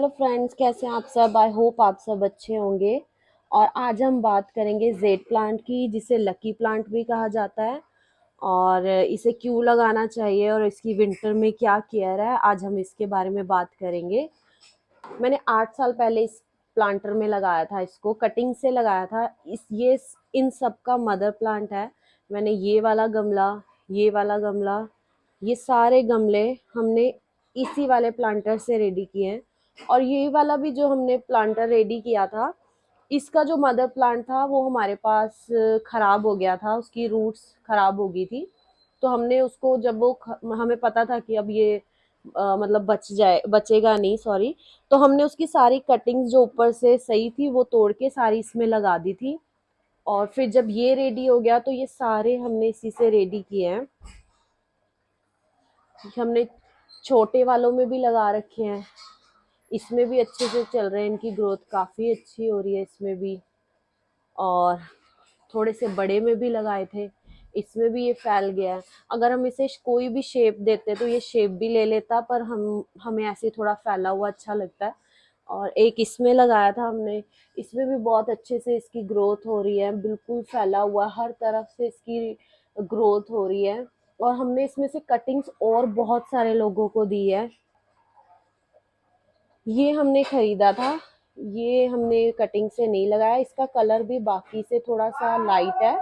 Hello friends, कैसे हैं आप सब। आई होप आप सब अच्छे होंगे। और आज हम बात करेंगे जेड प्लांट की, जिसे लकी प्लांट भी कहा जाता है। और इसे क्यों लगाना चाहिए और इसकी विंटर में क्या केयर है, आज हम इसके बारे में बात करेंगे। मैंने 8 साल पहले इस प्लांटर में लगाया था, इसको कटिंग से लगाया था। इन सब का मदर प्लांट है। मैंने ये वाला गमला, ये सारे गमले हमने इसी वाले प्लांटर से रेडी किए हैं। और ये वाला भी जो हमने प्लांटर रेडी किया था, इसका जो मदर प्लांट था वो हमारे पास खराब हो गया था, उसकी रूट्स खराब हो गई थी। तो हमने उसको जब हमें पता था कि अब ये मतलब बचेगा नहीं, सॉरी। तो हमने उसकी सारी कटिंग्स जो ऊपर से सही थी वो तोड़ के सारी इसमें लगा दी थी। और फिर जब ये रेडी हो गया तो ये सारे हमने इसी से रेडी किए हैं। हमने छोटे वालों में भी लगा रखे हैं, इसमें भी अच्छे से चल रहे हैं, इनकी ग्रोथ काफ़ी अच्छी हो रही है इसमें भी। और थोड़े से बड़े में भी लगाए थे, इसमें भी ये फैल गया है। अगर हम इसे कोई भी शेप देते तो ये शेप भी ले लेता, पर हमें ऐसे थोड़ा फैला हुआ अच्छा लगता है। और एक इसमें लगाया था हमने, इसमें भी बहुत अच्छे से इसकी ग्रोथ हो रही है, बिल्कुल फैला हुआ, हर तरफ से इसकी ग्रोथ हो रही है। और हमने इसमें से कटिंग्स और बहुत सारे लोगों को दी है। ये हमने खरीदा था, ये हमने कटिंग से नहीं लगाया। इसका कलर भी बाकी से थोड़ा सा लाइट है।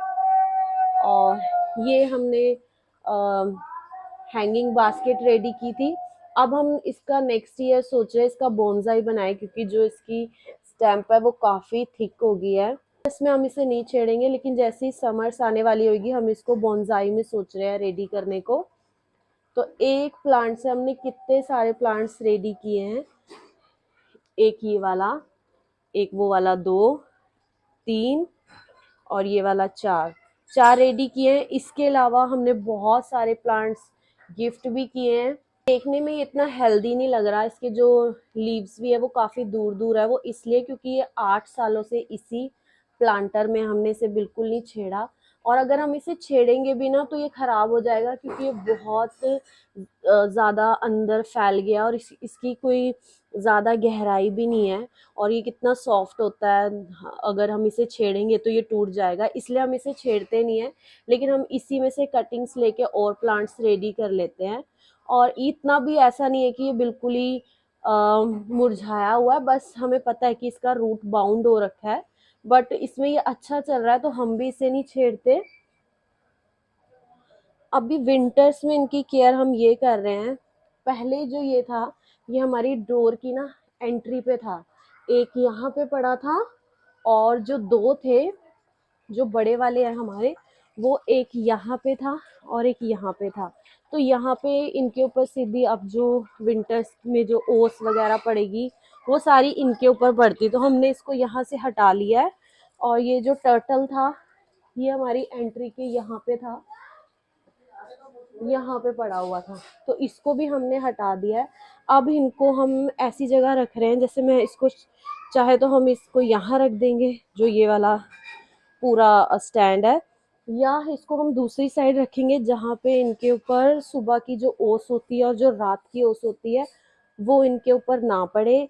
और ये हमने हैंगिंग बास्केट रेडी की थी। अब हम इसका नेक्स्ट ईयर सोच रहे हैं इसका बोनसाई बनाए, क्योंकि जो इसकी स्टैम्प है वो काफ़ी थिक हो गई है। इसमें हम इसे नहीं छेड़ेंगे, लेकिन जैसे ही समर्स आने वाली होगी हम इसको बोनसाई में सोच रहे हैं रेडी करने को। तो एक प्लांट से हमने कितने सारे प्लांट्स रेडी किए हैं। एक ये वाला, एक वो वाला, 2, 3, और ये वाला 4, 4 रेडी किए हैं। इसके अलावा हमने बहुत सारे प्लांट्स गिफ्ट भी किए हैं। देखने में ये इतना हेल्दी नहीं लग रहा, इसके जो लीव्स भी है वो काफ़ी दूर दूर है। वो इसलिए क्योंकि ये 8 सालों से इसी प्लांटर में हमने इसे बिल्कुल नहीं छेड़ा। और अगर हम इसे छेड़ेंगे भी ना तो ये ख़राब हो जाएगा, क्योंकि ये बहुत ज़्यादा अंदर फैल गया और इसकी कोई ज़्यादा गहराई भी नहीं है। और ये कितना सॉफ्ट होता है, अगर हम इसे छेड़ेंगे तो ये टूट जाएगा, इसलिए हम इसे छेड़ते नहीं हैं। लेकिन हम इसी में से कटिंग्स लेके और प्लांट्स रेडी कर लेते हैं। और इतना भी ऐसा नहीं है कि ये बिल्कुल ही मुरझाया हुआ है, बस हमें पता है कि इसका रूट बाउंड हो रखा है। बट इसमें ये अच्छा चल रहा है तो हम भी इसे नहीं छेड़ते। अभी विंटर्स में इनकी केयर हम ये कर रहे हैं। पहले जो ये था, ये हमारी डोर की ना एंट्री पे था। एक यहाँ पे पड़ा था, और जो 2 थे, जो बड़े वाले हैं हमारे, वो एक यहाँ पे था और एक यहाँ पे था। तो यहाँ पे इनके ऊपर सीधी अब जो विंटर्स में जो ओस वगैरह पड़ेगी वो सारी इनके ऊपर पड़ती, तो हमने इसको यहाँ से हटा लिया है। और ये जो टर्टल था, ये हमारी एंट्री के यहाँ पे था, यहाँ पे पड़ा हुआ था, तो इसको भी हमने हटा दिया है। अब इनको हम ऐसी जगह रख रहे हैं, जैसे मैं इसको चाहे तो हम इसको यहाँ रख देंगे, जो ये वाला पूरा स्टैंड है, या इसको हम दूसरी साइड रखेंगे जहाँ पे इनके ऊपर सुबह की जो ओस होती है और जो रात की ओस होती है वो इनके ऊपर ना पड़े।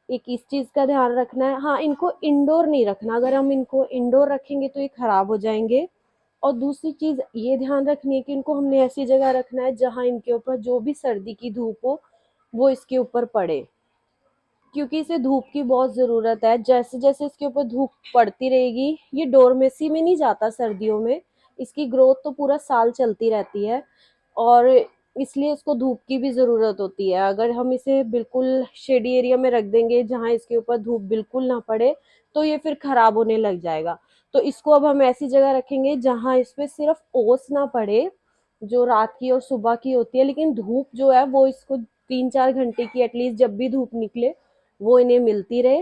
एक इस चीज़ का ध्यान रखना है। हाँ, इनको इंडोर नहीं रखना, अगर हम इनको इंडोर रखेंगे तो ये खराब हो जाएंगे। और दूसरी चीज़ ये ध्यान रखनी है कि इनको हमने ऐसी जगह रखना है जहाँ इनके ऊपर जो भी सर्दी की धूप हो वो इसके ऊपर पड़े, क्योंकि इसे धूप की बहुत ज़रूरत है। जैसे जैसे इसके ऊपर धूप पड़ती रहेगी, ये डोरमेसी में नहीं जाता सर्दियों में, इसकी ग्रोथ तो पूरा साल चलती रहती है। और इसलिए इसको धूप की भी ज़रूरत होती है। अगर हम इसे बिल्कुल शेडी एरिया में रख देंगे जहाँ इसके ऊपर धूप बिल्कुल ना पड़े तो ये फिर ख़राब होने लग जाएगा। तो इसको अब हम ऐसी जगह रखेंगे जहाँ इस पर सिर्फ ओस ना पड़े, जो रात की और सुबह की होती है, लेकिन धूप जो है वो इसको 3-4 घंटे की एटलीस्ट जब भी धूप निकले वो इन्हें मिलती रहे।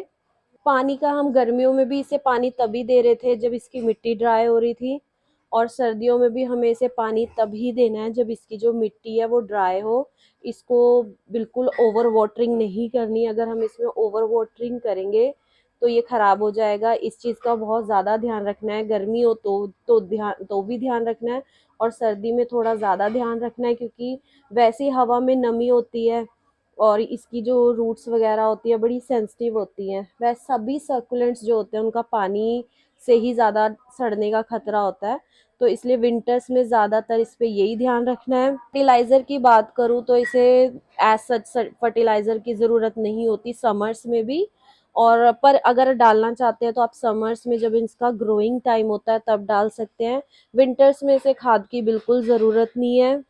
पानी का हम गर्मियों में भी इसे पानी तभी दे रहे थे जब इसकी मिट्टी ड्राई हो रही थी, और सर्दियों में भी हमें इसे पानी तभी देना है जब इसकी जो मिट्टी है वो ड्राई हो। इसको बिल्कुल ओवर वाटरिंग नहीं करनी, अगर हम इसमें ओवर वाटरिंग करेंगे तो ये ख़राब हो जाएगा। इस चीज़ का बहुत ज़्यादा ध्यान रखना है। गर्मी हो तो भी ध्यान रखना है, और सर्दी में थोड़ा ज़्यादा ध्यान रखना है, क्योंकि वैसे ही हवा में नमी होती है और इसकी जो रूट्स वगैरह होती है बड़ी सेंसिटिव होती हैं। वह सभी सर्कुलेंट्स जो होते हैं उनका पानी से ही ज़्यादा सड़ने का खतरा होता है, तो इसलिए विंटर्स में ज़्यादातर इस पे यही ध्यान रखना है। फर्टिलाइज़र की बात करूँ तो इसे एज सच फर्टिलाइज़र की ज़रूरत नहीं होती समर्स में भी, और पर अगर डालना चाहते हैं तो आप समर्स में जब इसका ग्रोइंग टाइम होता है तब डाल सकते हैं। विंटर्स में इसे खाद की बिल्कुल ज़रूरत नहीं है।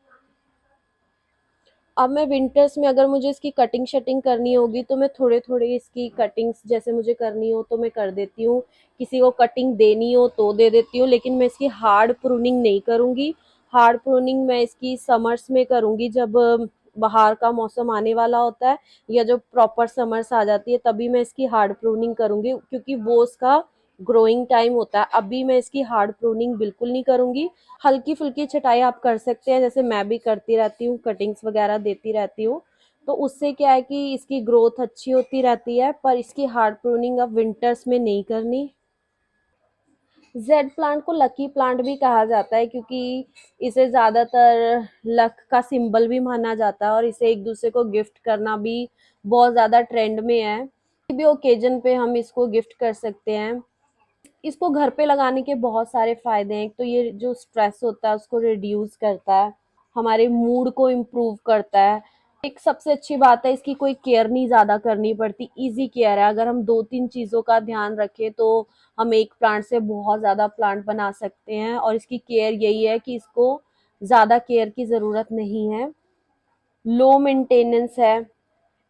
अब मैं विंटर्स में अगर मुझे इसकी कटिंग शटिंग करनी होगी तो मैं थोड़े थोड़े इसकी कटिंग्स जैसे मुझे करनी हो तो मैं कर देती हूँ, किसी को कटिंग देनी हो तो दे देती हूँ, लेकिन मैं इसकी हार्ड प्रूनिंग नहीं करूँगी। हार्ड प्रूनिंग मैं इसकी समर्स में करूँगी, जब बाहर का मौसम आने वाला होता है या जब प्रॉपर समर्स आ जाती है तभी मैं इसकी हार्ड प्रूनिंग करूँगी, क्योंकि वो उसका ग्रोइंग टाइम होता है। अभी मैं इसकी हार्ड प्रूनिंग बिल्कुल नहीं करूँगी। हल्की फुल्की छटाई आप कर सकते हैं, जैसे मैं भी करती रहती हूँ, कटिंग्स वगैरह देती रहती हूँ, तो उससे क्या है कि इसकी ग्रोथ अच्छी होती रहती है, पर इसकी हार्ड प्रूनिंग अब विंटर्स में नहीं करनी। जेड प्लांट को लकी प्लांट भी कहा जाता है, क्योंकि इसे ज़्यादातर लक का सिंबल भी माना जाता है और इसे एक दूसरे को गिफ्ट करना भी बहुत ज़्यादा ट्रेंड में है। किसी भी ओकेजन पे हम इसको गिफ्ट कर सकते हैं। इसको घर पे लगाने के बहुत सारे फायदे हैं। एक तो ये जो स्ट्रेस होता है उसको रिड्यूस करता है, हमारे मूड को इम्प्रूव करता है। एक सबसे अच्छी बात है, इसकी कोई केयर नहीं ज़्यादा करनी पड़ती, इजी केयर है। अगर हम दो तीन चीज़ों का ध्यान रखें तो हम एक प्लांट से बहुत ज़्यादा प्लांट बना सकते हैं, और इसकी केयर यही है कि इसको ज़्यादा केयर की ज़रूरत नहीं है, लो मेंटेनेंस है,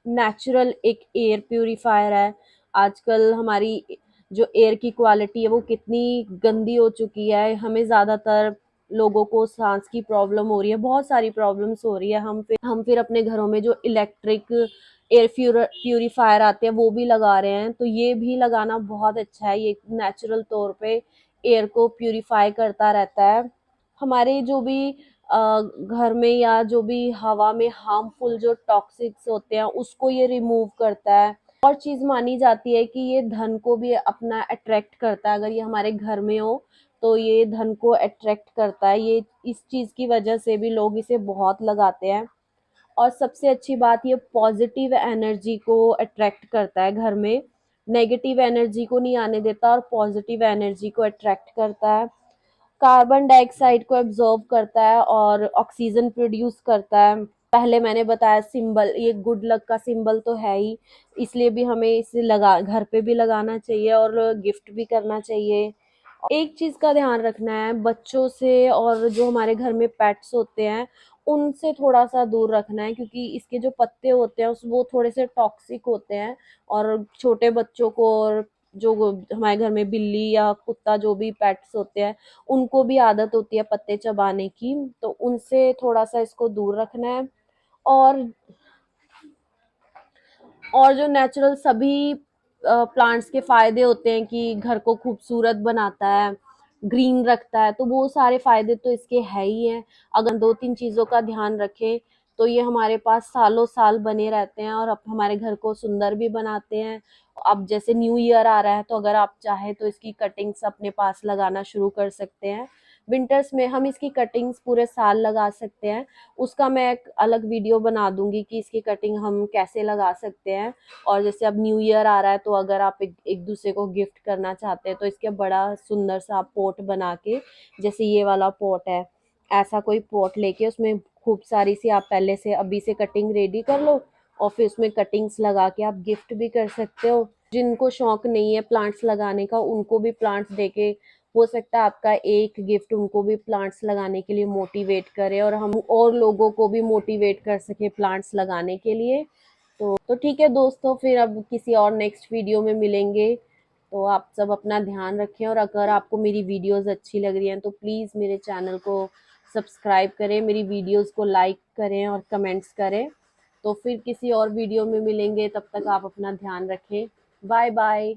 नेचुरल एक एयर प्यूरीफायर है। आजकल हमारी जो एयर की क्वालिटी है वो कितनी गंदी हो चुकी है, हमें ज़्यादातर लोगों को सांस की प्रॉब्लम हो रही है, बहुत सारी प्रॉब्लम्स हो रही है। हम फिर अपने घरों में जो इलेक्ट्रिक एयर प्यूरीफायर आते हैं वो भी लगा रहे हैं, तो ये भी लगाना बहुत अच्छा है। ये नेचुरल तौर पे एयर को प्यूरीफाई करता रहता है। हमारे जो भी घर में या जो भी हवा में हार्मफुल जो टॉक्सिक्स होते हैं उसको ये रिमूव करता है। और चीज़ मानी जाती है कि ये धन को भी अपना अट्रैक्ट करता है, अगर ये हमारे घर में हो तो ये धन को अट्रैक्ट करता है। ये इस चीज़ की वजह से भी लोग इसे बहुत लगाते हैं। और सबसे अच्छी बात, ये पॉजिटिव एनर्जी को अट्रैक्ट करता है घर में, नेगेटिव एनर्जी को नहीं आने देता और पॉजिटिव एनर्जी को अट्रैक्ट करता है। कार्बन डाइऑक्साइड को एब्जॉर्ब करता है और ऑक्सीजन प्रोड्यूस करता है। पहले मैंने बताया सिंबल, ये गुड लक का सिंबल तो है ही, इसलिए भी हमें इसे लगा घर पे भी लगाना चाहिए और गिफ्ट भी करना चाहिए। एक चीज़ का ध्यान रखना है, बच्चों से और जो हमारे घर में पेट्स होते हैं उनसे थोड़ा सा दूर रखना है, क्योंकि इसके जो पत्ते होते हैं उस वो थोड़े से टॉक्सिक होते हैं, और छोटे बच्चों को और जो हमारे घर में बिल्ली या कुत्ता जो भी पेट्स होते हैं उनको भी आदत होती है पत्ते चबाने की, तो उनसे थोड़ा सा इसको दूर रखना है। और जो नेचुरल सभी प्लांट्स के फायदे होते हैं कि घर को खूबसूरत बनाता है, ग्रीन रखता है, तो वो सारे फायदे तो इसके है ही हैं। अगर दो तीन चीज़ों का ध्यान रखें तो ये हमारे पास सालों साल बने रहते हैं और अब हमारे घर को सुंदर भी बनाते हैं। अब जैसे न्यू ईयर आ रहा है तो अगर आप चाहें तो इसकी कटिंग्स अपने पास लगाना शुरू कर सकते हैं। विंटर्स में हम इसकी कटिंग्स पूरे साल लगा सकते हैं, उसका मैं एक अलग वीडियो बना दूंगी कि इसकी कटिंग हम कैसे लगा सकते हैं। और जैसे अब न्यू ईयर आ रहा है तो अगर आप एक दूसरे को गिफ्ट करना चाहते हैं तो इसके बड़ा सुंदर सा पोट बना के, जैसे ये वाला पोट है, ऐसा कोई पोट लेके उसमें खूब सारी सी आप पहले से अभी से कटिंग रेडी कर लो और फिर उसमें कटिंग्स लगा के आप गिफ्ट भी कर सकते हो। जिनको शौक नहीं है प्लांट्स लगाने का उनको भी प्लांट्स देके हो सकता है आपका एक गिफ्ट उनको भी प्लांट्स लगाने के लिए मोटिवेट करे और हम और लोगों को भी मोटिवेट कर सके प्लांट्स लगाने के लिए। तो ठीक है दोस्तों, फिर अब किसी और नेक्स्ट वीडियो में मिलेंगे। तो आप सब अपना ध्यान रखें, और अगर आपको मेरी वीडियोस अच्छी लग रही हैं तो प्लीज़ मेरे चैनल को सब्सक्राइब करें, मेरी वीडियोस को लाइक करें और कमेंट्स करें। तो फिर किसी और वीडियो में मिलेंगे, तब तक आप अपना ध्यान रखें। Bye bye.